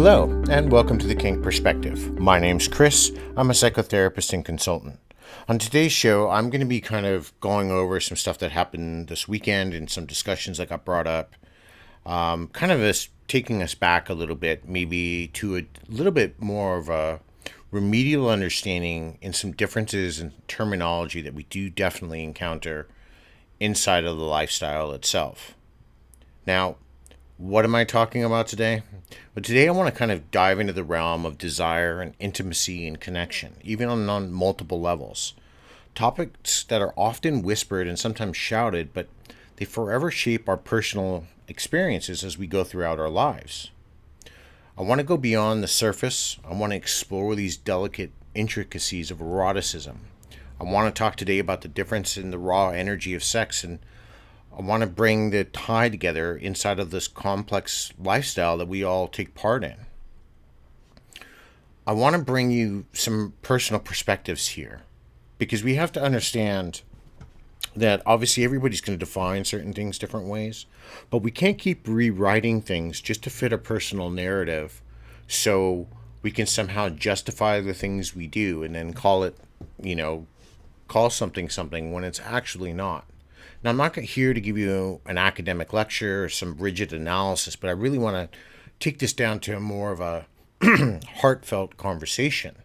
Hello, and welcome to the Kink Perspective. My name's Chris. I'm a psychotherapist and consultant. On today's show, I'm going to be kind of going over some stuff that happened this weekend and some discussions that got brought up. Kind of taking us back a little bit, maybe to a little bit more of a remedial understanding in some differences in terminology that we do definitely encounter inside of the lifestyle itself. Now, what am I talking about today? Well, today I want to kind of dive into the realm of desire and intimacy and connection, even on multiple levels. Topics that are often whispered and sometimes shouted, but they forever shape our personal experiences as we go throughout our lives. I want to go beyond the surface. I want to explore these delicate intricacies of eroticism. I want to talk today about the difference in the raw energy of sex, and I want to bring the tie together inside of this complex lifestyle that we all take part in. I want to bring you some personal perspectives here because we have to understand that obviously everybody's going to define certain things different ways, but we can't keep rewriting things just to fit a personal narrative so we can somehow justify the things we do and then call it, call something when it's actually not. Now, I'm not here to give you an academic lecture or some rigid analysis, but I really want to take this down to more of a heartfelt conversation.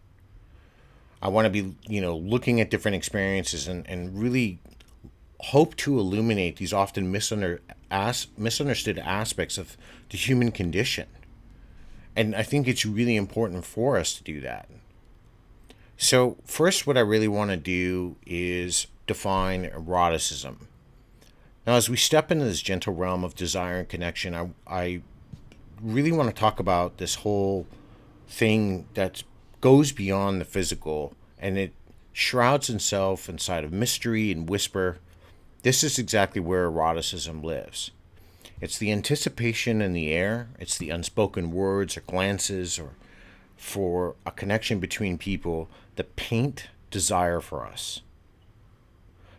I want to be, looking at different experiences and really hope to illuminate these often misunderstood aspects of the human condition. And I think it's really important for us to do that. So first, what I really want to do is define eroticism. Now, as we step into this gentle realm of desire and connection, I really want to talk about this whole thing that goes beyond the physical, and it shrouds itself inside of mystery and whisper. This is exactly where eroticism lives. It's the anticipation in the air. It's the unspoken words or glances or for a connection between people that paint desire for us.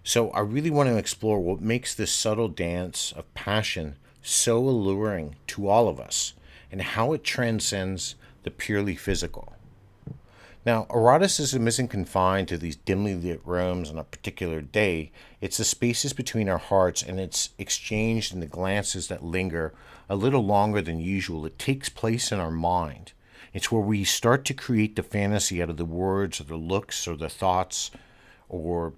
So I really want to explore what makes this subtle dance of passion so alluring to all of us and how it transcends the purely physical. Now, eroticism isn't confined to these dimly lit rooms on a particular day. It's the spaces between our hearts, and it's exchanged in the glances that linger a little longer than usual. It takes place in our mind. It's where we start to create the fantasy out of the words or the looks or the thoughts or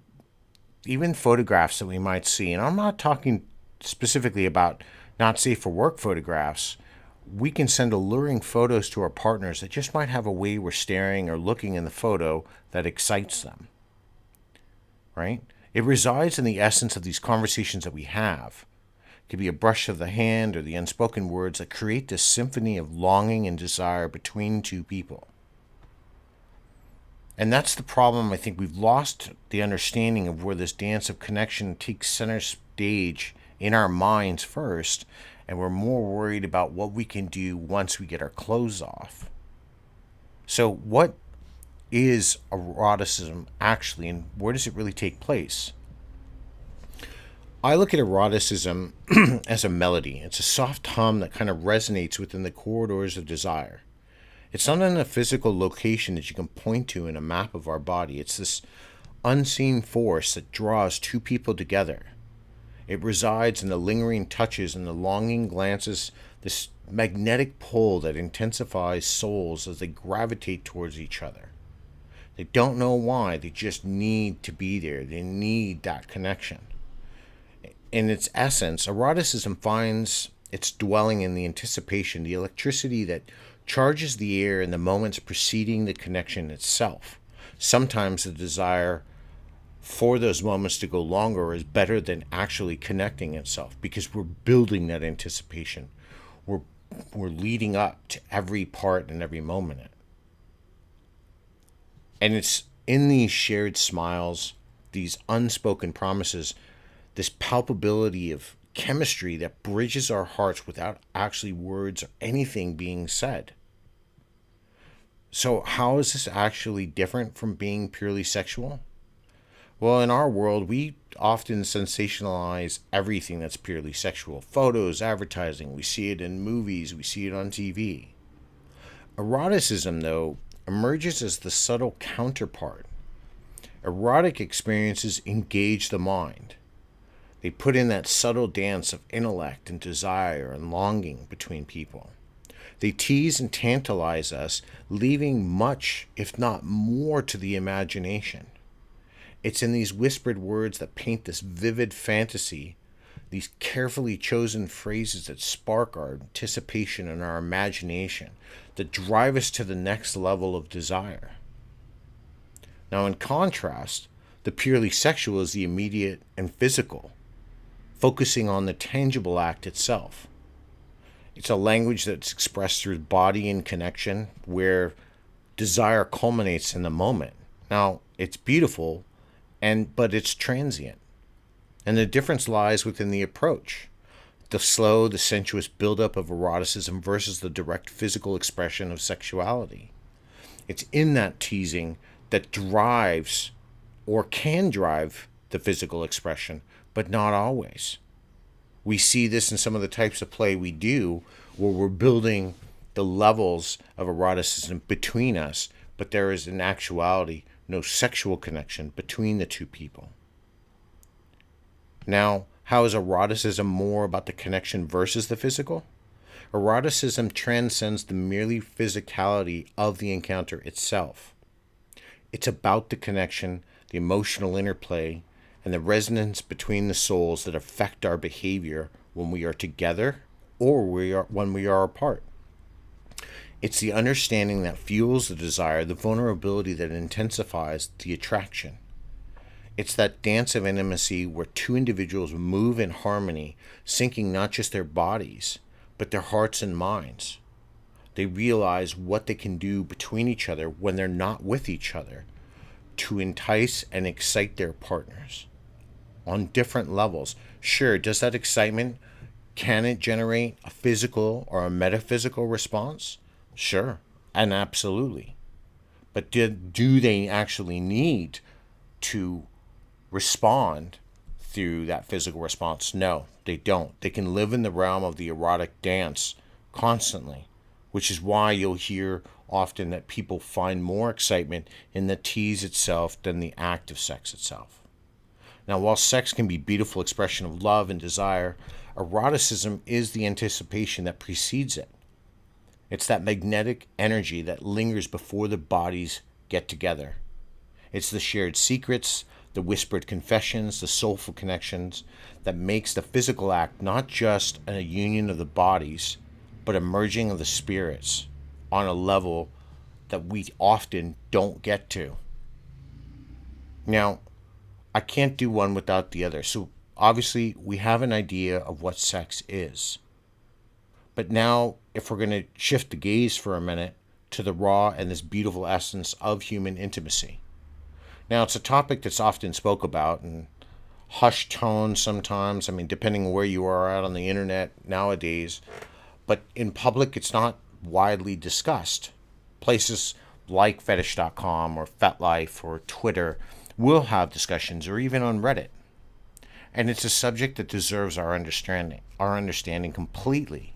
even photographs that we might see. And I'm not talking specifically about not safe for work photographs. We can send alluring photos to our partners that just might have a way we're staring or looking in the photo that excites them, right? It resides in the essence of these conversations that we have. It could be a brush of the hand or the unspoken words that create this symphony of longing and desire between two people. And that's the problem. I think we've lost the understanding of where this dance of connection takes center stage in our minds first, and we're more worried about what we can do once we get our clothes off. So what is eroticism actually, and where does it really take place? I look at eroticism as a melody. It's a soft hum that kind of resonates within the corridors of desire. It's not in a physical location that you can point to in a map of our body. It's this unseen force that draws two people together. It resides in the lingering touches and the longing glances, this magnetic pull that intensifies souls as they gravitate towards each other. They don't know why, they just need to be there. They need that connection. In its essence, eroticism finds its dwelling in the anticipation, the electricity that charges the air in the moments preceding the connection itself. Sometimes the desire for those moments to go longer is better than actually connecting itself because we're building that anticipation. We're leading up to every part and every moment. And it's in these shared smiles, these unspoken promises, this palpability of chemistry that bridges our hearts without actually words or anything being said. So how is this actually different from being purely sexual? Well, in our world, we often sensationalize everything that's purely sexual. Photos, advertising, we see it in movies, we see it on TV. Eroticism, though, emerges as the subtle counterpart. Erotic experiences engage the mind. They put in that subtle dance of intellect and desire and longing between people. They tease and tantalize us, leaving much, if not more, to the imagination. It's in these whispered words that paint this vivid fantasy, these carefully chosen phrases that spark our anticipation and our imagination, that drive us to the next level of desire. Now, in contrast, the purely sexual is the immediate and physical, focusing on the tangible act itself. It's a language that's expressed through body and connection, where desire culminates in the moment. Now, it's beautiful, but it's transient. And the difference lies within the approach. The slow, the sensuous buildup of eroticism versus the direct physical expression of sexuality. It's in that teasing that drives or can drive the physical expression, but not always. We see this in some of the types of play we do, where we're building the levels of eroticism between us, but there is in actuality no sexual connection between the two people. Now, how is eroticism more about the connection versus the physical? Eroticism transcends the merely physicality of the encounter itself. It's about the connection, the emotional interplay, and the resonance between the souls that affect our behavior when we are together or when we are apart. It's the understanding that fuels the desire, the vulnerability that intensifies the attraction. It's that dance of intimacy where two individuals move in harmony, syncing not just their bodies, but their hearts and minds. They realize what they can do between each other when they're not with each other to entice and excite their partners on different levels. Sure, does that excitement, can it generate a physical or a metaphysical response? Sure, and absolutely. But do they actually need to respond through that physical response? No, they don't. They can live in the realm of the erotic dance constantly, which is why you'll hear often that people find more excitement in the tease itself than the act of sex itself. Now, while sex can be a beautiful expression of love and desire, eroticism is the anticipation that precedes it. It's that magnetic energy that lingers before the bodies get together. It's the shared secrets, the whispered confessions, the soulful connections that makes the physical act not just a union of the bodies, but a merging of the spirits on a level that we often don't get to. Now, I can't do one without the other. So obviously we have an idea of what sex is. But now, if we're going to shift the gaze for a minute to the raw and this beautiful essence of human intimacy. Now, it's a topic that's often spoke about in hushed tones sometimes. I mean, depending on where you are out on the internet nowadays. But in public, it's not widely discussed. Places like fetish.com or FetLife or Twitter will have discussions, or even on Reddit. And it's a subject that deserves our understanding completely.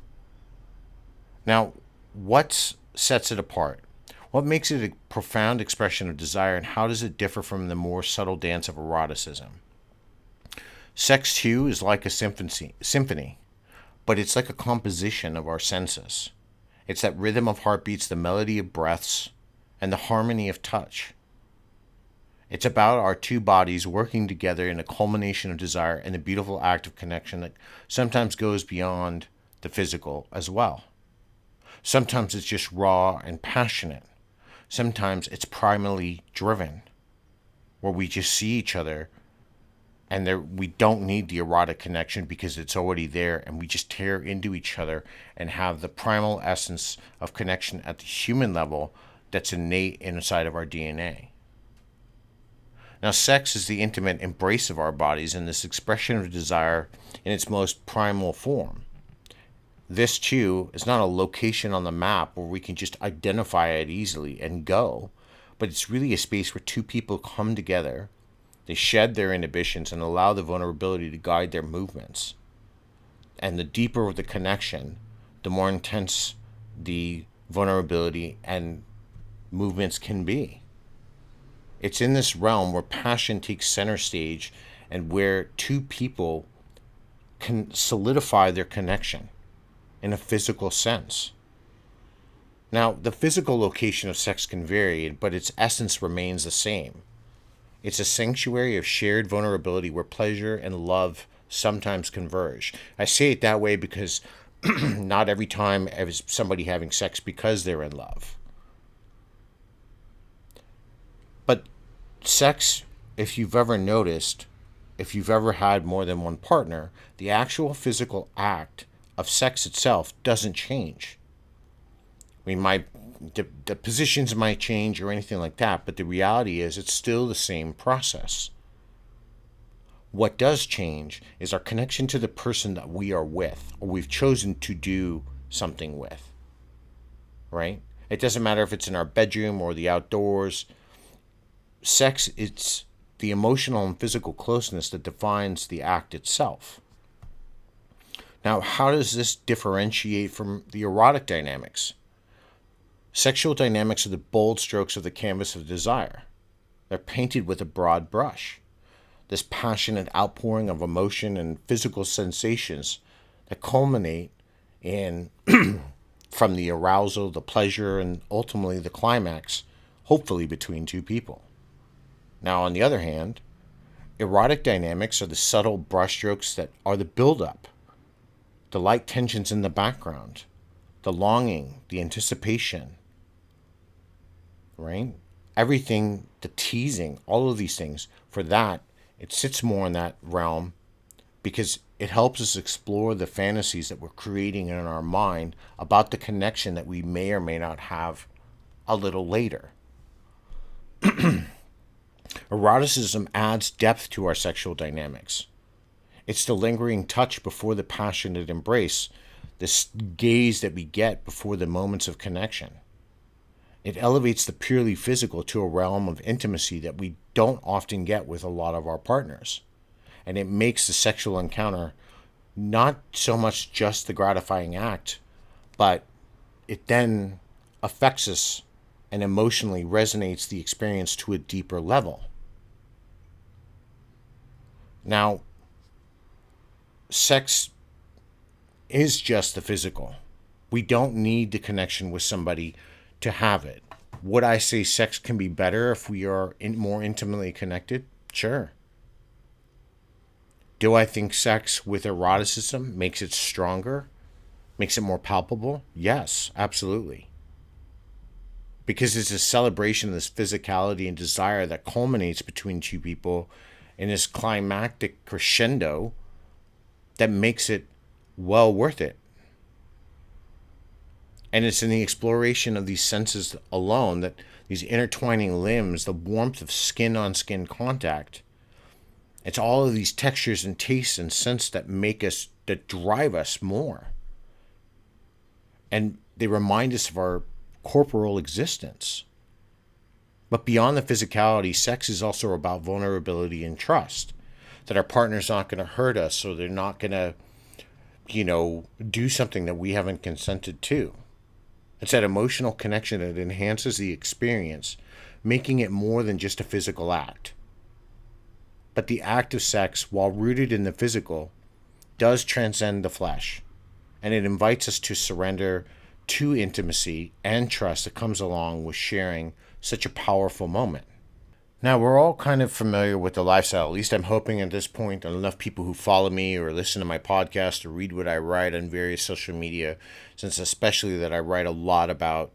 Now, what sets it apart? What makes it a profound expression of desire, and how does it differ from the more subtle dance of eroticism? Sex, too, is like a symphony, but it's like a composition of our senses. It's that rhythm of heartbeats, the melody of breaths, and the harmony of touch. It's about our two bodies working together in a culmination of desire and a beautiful act of connection that sometimes goes beyond the physical as well. Sometimes it's just raw and passionate. Sometimes it's primarily driven, where we just see each other and we don't need the erotic connection because it's already there, and we just tear into each other and have the primal essence of connection at the human level that's innate inside of our DNA. Now, sex is the intimate embrace of our bodies and this expression of desire in its most primal form. This, too, is not a location on the map where we can just identify it easily and go, but it's really a space where two people come together, they shed their inhibitions and allow the vulnerability to guide their movements. And the deeper the connection, the more intense the vulnerability, and movements can be. It's in this realm where passion takes center stage and where two people can solidify their connection in a physical sense. Now, the physical location of sex can vary, but its essence remains the same. It's a sanctuary of shared vulnerability where pleasure and love sometimes converge. I say it that way because not every time is somebody having sex because they're in love. But sex, if you've ever noticed, if you've ever had more than one partner, the actual physical act of sex itself doesn't change. I mean, the positions might change or anything like that, but the reality is it's still the same process. What does change is our connection to the person that we are with, or we've chosen to do something with, right? It doesn't matter if it's in our bedroom or the outdoors. Sex, it's the emotional and physical closeness that defines the act itself. Now, how does this differentiate from the erotic dynamics? Sexual dynamics are the bold strokes of the canvas of desire. They're painted with a broad brush. This passionate outpouring of emotion and physical sensations that culminate in from the arousal, the pleasure, and ultimately the climax, hopefully between two people. Now, on the other hand, erotic dynamics are the subtle brushstrokes that are the buildup, the light tensions in the background, the longing, the anticipation, right? Everything, the teasing, all of these things, for that, it sits more in that realm because it helps us explore the fantasies that we're creating in our mind about the connection that we may or may not have a little later. Eroticism adds depth to our sexual dynamics. It's the lingering touch before the passionate embrace, this gaze that we get before the moments of connection. It elevates the purely physical to a realm of intimacy that we don't often get with a lot of our partners. And it makes the sexual encounter not so much just the gratifying act, but it then affects us and emotionally resonates the experience to a deeper level. Now, sex is just the physical. We don't need the connection with somebody to have it. Would I say sex can be better if we are more intimately connected? Sure. Do I think sex with eroticism makes it stronger? Makes it more palpable? Yes, absolutely. Because it's a celebration of this physicality and desire that culminates between two people in this climactic crescendo that makes it well worth it. And it's in the exploration of these senses alone, that these intertwining limbs, the warmth of skin-on-skin contact, it's all of these textures and tastes and scents that that drive us more. And they remind us of our corporal existence. But beyond the physicality, sex is also about vulnerability and trust. That our partner's not going to hurt us, or they're not going to, do something that we haven't consented to. It's that emotional connection that enhances the experience, making it more than just a physical act. But the act of sex, while rooted in the physical, does transcend the flesh, and it invites us to surrender to intimacy and trust that comes along with sharing such a powerful moment. Now, we're all kind of familiar with the lifestyle. At least I'm hoping at this point enough people who follow me or listen to my podcast or read what I write on various social media, since especially that I write a lot about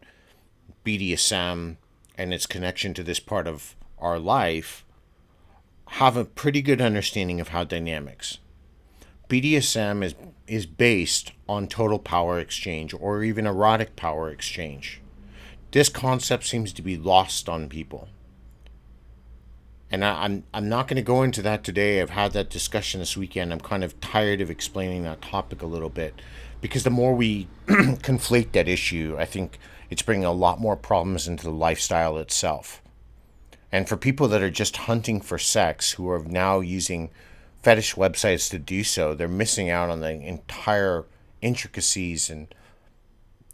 BDSM and its connection to this part of our life, have a pretty good understanding of how dynamics. BDSM is based on total power exchange or even erotic power exchange. This concept seems to be lost on people. And I'm not going to go into that today. I've had that discussion this weekend. I'm kind of tired of explaining that topic a little bit, because the more we conflate that issue, I think it's bringing a lot more problems into the lifestyle itself. And for people that are just hunting for sex, who are now using fetish websites to do so, they're missing out on the entire intricacies and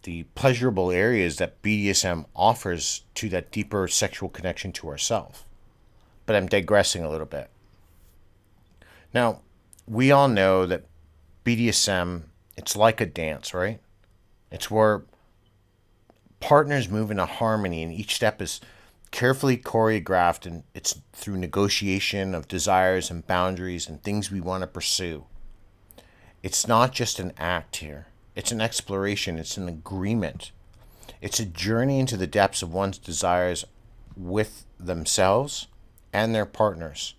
the pleasurable areas that BDSM offers to that deeper sexual connection to ourselves. But I'm digressing a little bit. Now, we all know that BDSM, it's like a dance, right? It's where partners move in a harmony and each step is carefully choreographed, and it's through negotiation of desires and boundaries and things we want to pursue. It's not just an act here. It's an exploration. It's an agreement. It's a journey into the depths of one's desires with themselves and their partners,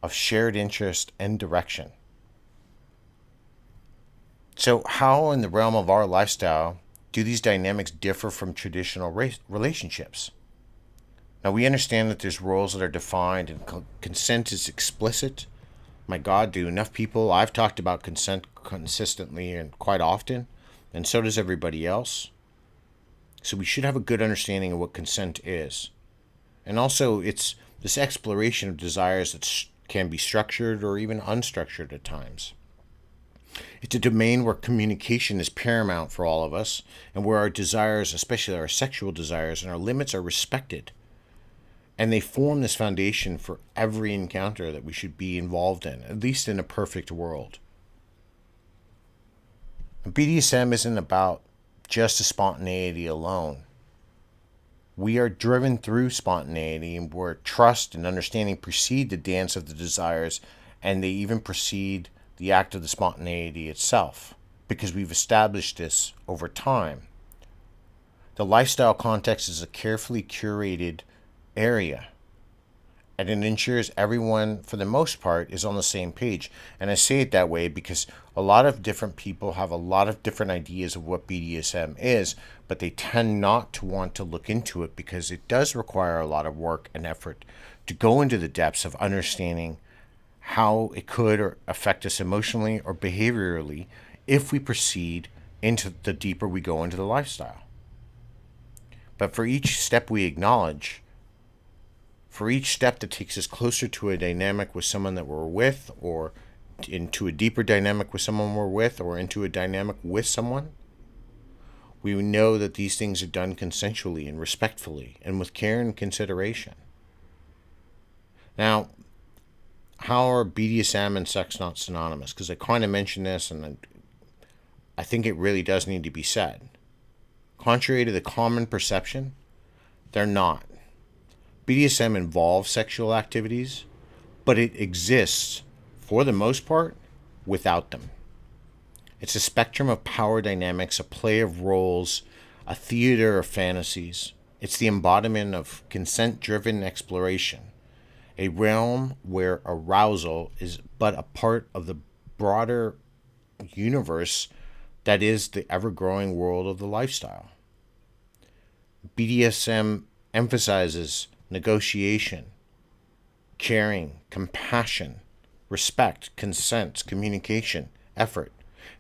of shared interest and direction. So, how in the realm of our lifestyle do these dynamics differ from traditional relationships? Now, we understand that there's roles that are defined and consent is explicit. My God, do enough people? I've talked about consent consistently and quite often, and so does everybody else. So we should have a good understanding of what consent is. And also, it's this exploration of desires that can be structured or even unstructured at times. It's a domain where communication is paramount for all of us, and where our desires, especially our sexual desires and our limits, are respected. And they form this foundation for every encounter that we should be involved in, at least in a perfect world. BDSM isn't about just a spontaneity alone. We are driven through spontaneity, and where trust and understanding precede the dance of the desires, and they even precede the act of the spontaneity itself, because we've established this over time. The lifestyle context is a carefully curated area, and it ensures everyone, for the most part, is on the same page. And I say it that way because a lot of different people have a lot of different ideas of what BDSM is, but they tend not to want to look into it because it does require a lot of work and effort to go into the depths of understanding how it could or affect us emotionally or behaviorally if we proceed into the deeper we go into the lifestyle. But for each step we acknowledge, for each step that takes us closer to a dynamic with someone that we're with, or into a deeper dynamic with someone we're with, or into a dynamic with someone, we know that these things are done consensually and respectfully and with care and consideration. Now, how are BDSM and sex not synonymous? Because I kind of mentioned this, and I think it really does need to be said. Contrary to the common perception, they're not. BDSM involves sexual activities, but it exists, for the most part, without them. It's a spectrum of power dynamics, a play of roles, a theater of fantasies. It's the embodiment of consent-driven exploration, a realm where arousal is but a part of the broader universe that is the ever-growing world of the lifestyle. BDSM emphasizes negotiation, caring, compassion, respect, consent, communication, effort,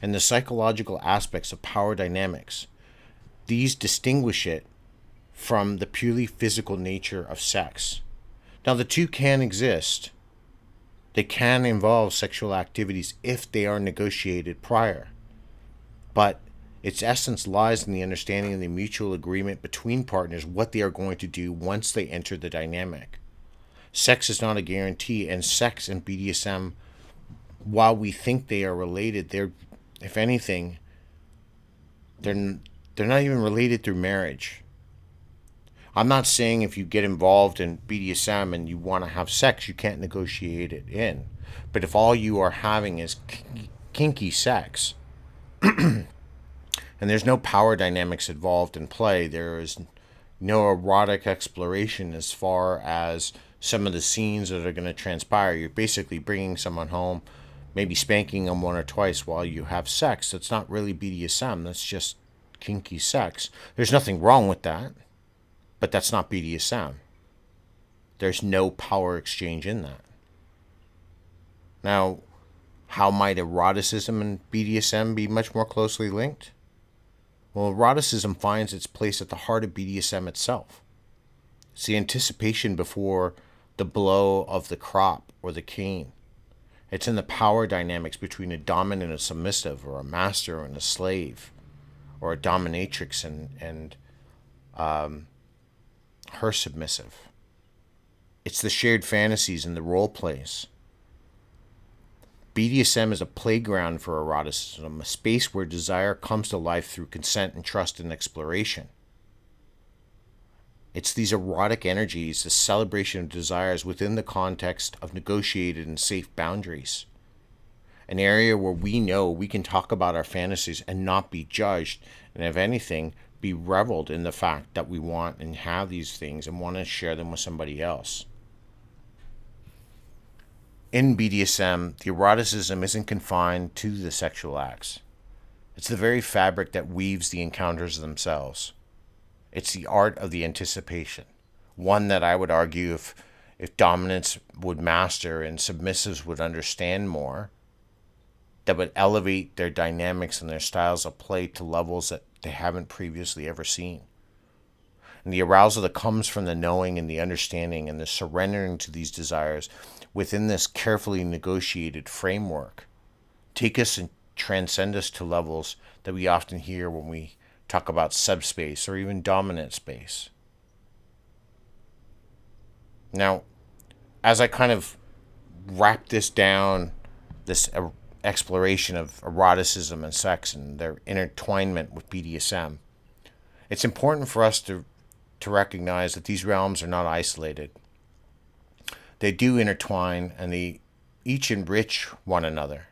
and the psychological aspects of power dynamics. These distinguish it from the purely physical nature of sex. Now, the two can exist. They can involve sexual activities if they are negotiated prior. But its essence lies in the understanding of the mutual agreement between partners what they are going to do once they enter the dynamic. Sex is not a guarantee, and sex and BDSM, while we think they are related, they're, if anything, they're not even related through marriage. I'm not saying if you get involved in BDSM and you want to have sex, you can't negotiate it in. But if all you are having is kinky sex, and there's no power dynamics involved in play, there is no erotic exploration as far as some of the scenes that are going to transpire. You're basically bringing someone home, maybe spanking them one or twice while you have sex. That's not really BDSM. That's just kinky sex. There's nothing wrong with that, but that's not BDSM. There's no power exchange in that. Now, how might eroticism and BDSM be much more closely linked? Well, eroticism finds its place at the heart of BDSM itself. It's the anticipation before the blow of the crop or the cane. It's in the power dynamics between a dominant and a submissive, or a master and a slave, or a dominatrix and her submissive. It's the shared fantasies and the role plays. BDSM is a playground for eroticism, a space where desire comes to life through consent and trust and exploration. It's these erotic energies, the celebration of desires within the context of negotiated and safe boundaries. An area where we know we can talk about our fantasies and not be judged, and if anything, be reveled in the fact that we want and have these things and want to share them with somebody else. In BDSM, the eroticism isn't confined to the sexual acts. It's the very fabric that weaves the encounters themselves. It's the art of the anticipation, one that I would argue if dominants would master and submissives would understand more, that would elevate their dynamics and their styles of play to levels that they haven't previously ever seen. And the arousal that comes from the knowing and the understanding and the surrendering to these desires within this carefully negotiated framework take us and transcend us to levels that we often hear when we talk about subspace or even dominant space. Now, as I kind of wrap this down, this exploration of eroticism and sex and their intertwinement with BDSM, it's important for us to recognize that these realms are not isolated. They do intertwine and they each enrich one another.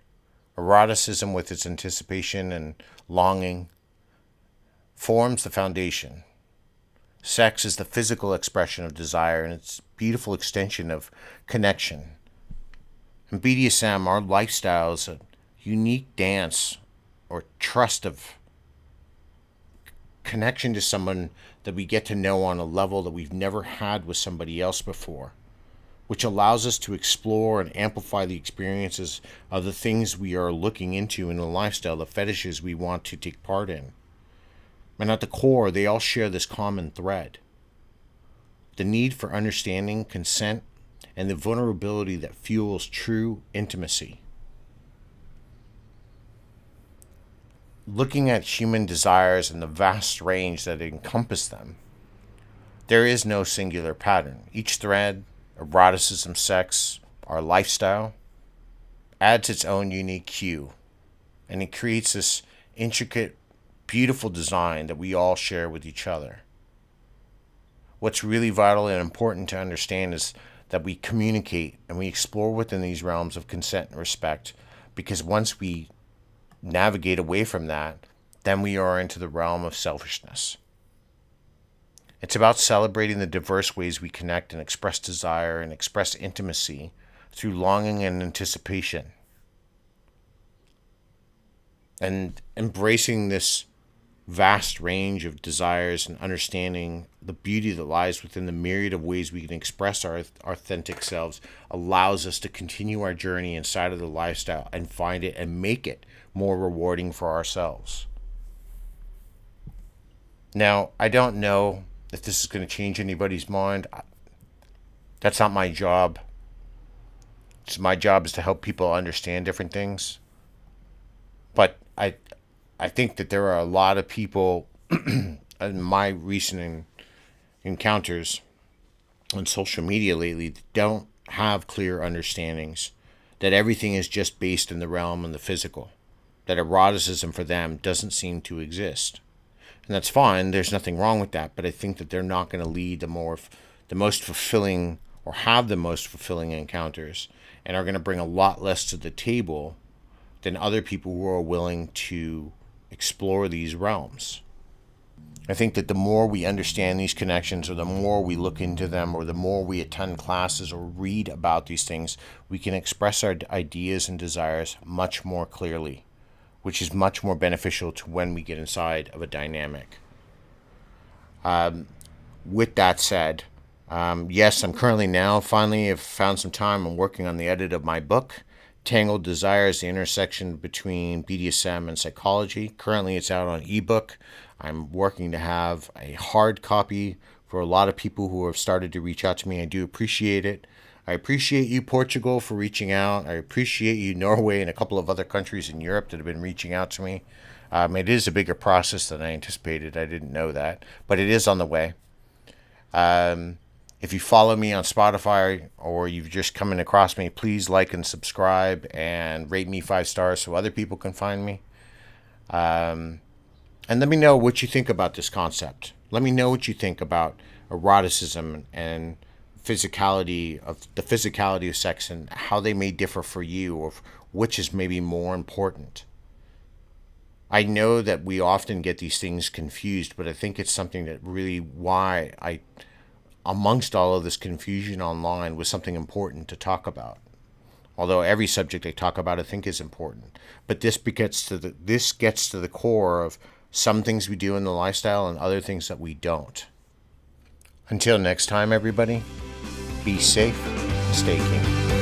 Eroticism, with its anticipation and longing, forms the foundation. Sex is the physical expression of desire and its beautiful extension of connection. In BDSM, our lifestyle is a unique dance or trust of connection to someone that we get to know on a level that we've never had with somebody else before, which allows us to explore and amplify the experiences of the things we are looking into in the lifestyle, the fetishes we want to take part in. And at the core, they all share this common thread: the need for understanding, consent, and the vulnerability that fuels true intimacy. Looking at human desires and the vast range that encompass them, there is no singular pattern. Each thread, eroticism, sex, our lifestyle, adds its own unique hue, and it creates this intricate, beautiful design that we all share with each other. What's really vital and important to understand is that we communicate and we explore within these realms of consent and respect, because once we navigate away from that, then we are into the realm of selfishness. It's about celebrating the diverse ways we connect and express desire and express intimacy through longing and anticipation, and embracing this vast range of desires and understanding the beauty that lies within the myriad of ways we can express our authentic selves allows us to continue our journey inside of the lifestyle and find it and make it more rewarding for ourselves. Now, I don't know if this is going to change anybody's mind. That's not my job. My job is to help people understand different things. But I think that there are a lot of people in my recent encounters on social media lately that don't have clear understandings, that everything is just based in the realm of the physical, that eroticism for them doesn't seem to exist. And that's fine, there's nothing wrong with that, but I think that they're not going to lead the most fulfilling or have the most fulfilling encounters, and are going to bring a lot less to the table than other people who are willing to explore these realms. I think that the more we understand these connections, or the more we look into them, or the more we attend classes or read about these things, we can express our ideas and desires much more clearly, which is much more beneficial to when we get inside of a dynamic. With that said, yes, I'm currently now finally have found some time. I'm working on the edit of my book, Tangled Desires, the intersection between BDSM and psychology. Currently, it's out on ebook. I'm working to have a hard copy for a lot of people who have started to reach out to me. I do appreciate it. I appreciate you, Portugal, for reaching out. I appreciate you, Norway, and a couple of other countries in Europe that have been reaching out to me. It is a bigger process than I anticipated. I didn't know that, but it is on the way. If you follow me on Spotify or you've just coming across me, please like and subscribe and rate me 5 stars so other people can find me. And let me know what you think about this concept. Let me know what you think about eroticism and physicality of sex and how they may differ for you, or which is maybe more important. I know that we often get these things confused, but I think it's something that really why amongst all of this confusion online, was something important to talk about. Although every subject I talk about, I think, is important, but this gets to the core of some things we do in the lifestyle and other things that we don't. Until next time, everybody, be safe, stay kinky.